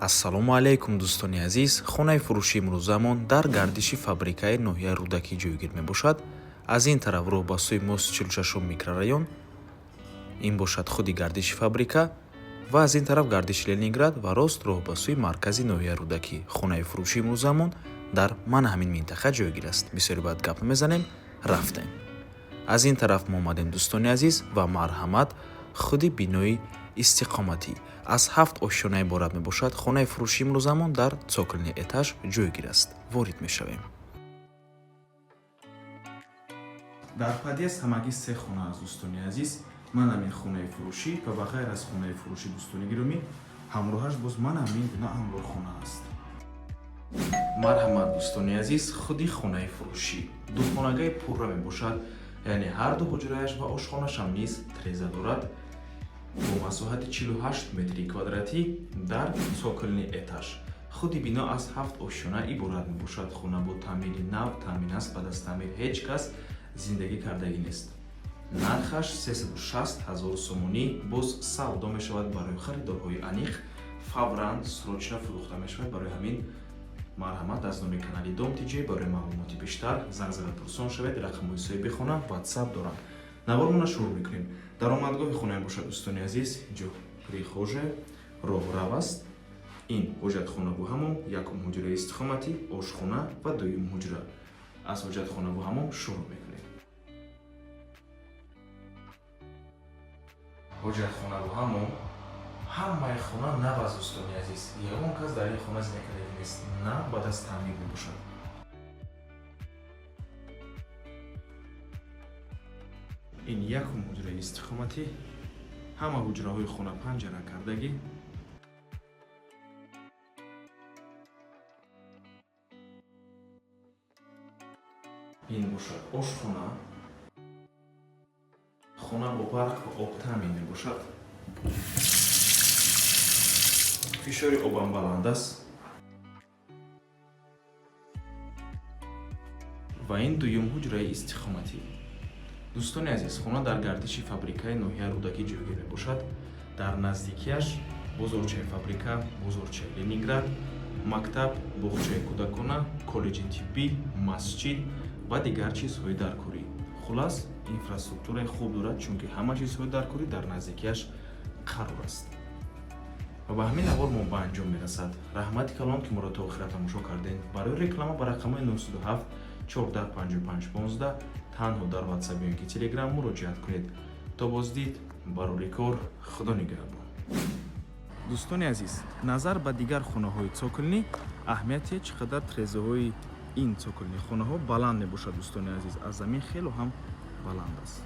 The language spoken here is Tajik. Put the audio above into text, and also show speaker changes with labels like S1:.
S1: ассалому алайкум дӯстони азиз, хонаи фурӯши имрӯзамон дар гардиши фабрикаи ноҳияи рӯдакӣ ҷойгир мебошад. Аз ин тараф роҳ ба сӯи мост 46 микрорайон, ин бошад худи гардиши фабрика, ва аз ин тараф гардиши Ленинград ва рост роҳ ба сӯи маркази ноҳияи рӯдакӣ. Хонаи фурӯши имрӯзамон дар мана ҳамин минтақа ҷойгир аст. Бисёре баъд гап мезанем, рафтем. Аз ин тараф мо омадем дӯстони азиз ва марҳамат худи бинои истиқоматӣ аз 7 ошёна иборат мебошад. Хонаи фурӯши имрӯзамон дар цоколни этаж ҷойгир аст. Ворид мешавем. Дар подъезд ҳамагӣ се хона аст дӯстони азиз. Ман ҳамин хонаи фурӯшӣ ва ба ғайр аз хонаи фурӯши дӯстони гиромӣ, ҳамроҳаш боз ман ҳамин бина ҳамроҳхона аст. Марҳамат дӯстони азиз, худи хонаи фурӯшӣ духонагаи пурра мебошад, яъне ҳар ду ҳуҷраяш ва ошхонашам низ треза дорад. Бо масоҳати 48 метри квадратӣ дар цоколни этаж. Худи бино аз 7 ошёна иборат мебошад. Хона бо таъмири нав таъмин аст. Баъд аз таъмир ҳеҷ кас зиндагӣ кардагӣ нест. Нархаш 360 000 сомонӣ. Боз савдо мешавад барои харидорҳои аниқ. Фавран срочно фурӯхта мешавад. Барои ҳамин марҳамат аз номи канали Дом Тиҷей барои маълумоти бештар занг зада пурсон шавед. Рақамҳои соҳиби хона WhatsApp дорам. Наворона шурӯъ мекунем. Даромадгоҳи хона мебошад дӯстони азиз. Инҷо прихожа, роҳрав аст. Ин ҳоҷатхона бо ҳамом, якум ҳуҷраи истихоматӣ, ошхона ва дуюм ҳуҷра. Аз ҳоҷатхона бо ҳамом шурӯъ мекунем. ҳоҷатхона бо ҳамом, ҳамаи хона нав аст дӯстони азиз. Ягон кас дар ин хона зиндагӣ нест. Нав баъд аз таъмир мебошад. ин якум ҳуҷраи истихоматӣ. Ҳама ҳуҷраҳои хона панҷара кардагӣ. ин бошад ошхона. хона бо барқ ва об таъмин мебошад. фишори обам баланд аст. ва ин дуюм ҳуҷраи истихоматӣ. дӯстони азиз, хона дар гардиши фабрикаи ноҳияи рӯдакӣ ҷойгир мебошад. Дар наздикияш бозорчаи фабрика, бозорчаи Ленинград, мактаб, боғчаи кӯдакона, коллеҷи тиббӣ, масҷид ва дигар чизҳои даркорӣ. Хулас, инфраструктураи хуб дорад, чунки ҳама чизҳои даркорӣ дар наздикияш қарор аст. ва ба ҳамин ҳавол мо ба анҷом мерасад. Раҳмати калон ки моро то охира тамошо кардем. Барои реклама ба рақамҳои 907 14 55 15 танҳо дар WhatsApp ё ки Telegram муроҷиат кунед. То боздид, барори кор, худо нигаҳбон. дӯстони азиз, назар ба дигар хонаҳои цоколнӣ аҳамияте чӣ қадар трезаҳои ин цоколни хонаҳо баланд мебошад дӯстони азиз. Аз замин хело ҳам баланд аст.